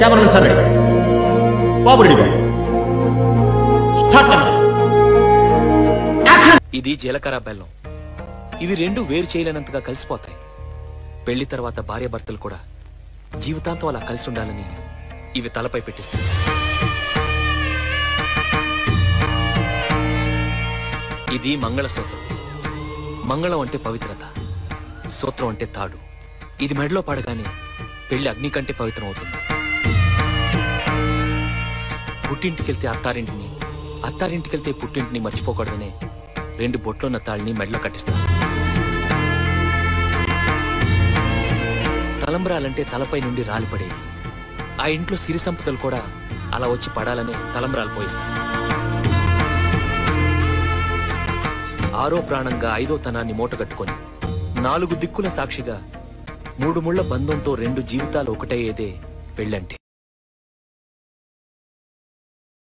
Cameramen sir ready, బాబు ready, start. ఇది జీలకర్ర బెల్లం. ఇవి రెండు వేరు చేయలేనంతగా కలిసిపోతాయి. పెళ్లి తర్వాత భార్యాభర్తలు కూడా జీవితాంతం అలా కలిసి ఉండాలని ఇవి తలపై పెట్టిస్తాయి. ఇది మంగళసూత్రం. మంగళం అంటే పవిత్రత, సూత్రం అంటే తాడు. ఇది మెడలో పడగానే పెళ్లి అగ్ని కంటే పవిత్రం అవుతుంది. పుట్టింటికెళ్తే అత్తారింటిని, అత్తారింటికెళ్తే పుట్టింటిని మర్చిపోకూడదనే 2 బొట్లున్న తాళ్ళని మెడలో కట్టిస్తారు. తలంబ్రాలంటే తలపై నుండి రాలిపడేవి. ఆ ఇంట్లో సిరి సంపదలు కూడా అలా వచ్చి పడాలనే తలంబ్రాలు పోయిస్తారు. 6వ ప్రాణంగా 5వ తనాన్ని మూటగట్టుకొని 4 దిక్కుల సాక్షిగా 3 ముళ్ల బంధంతో 2 జీవితాలు ఒకటయ్యేదే పెళ్ళంటే.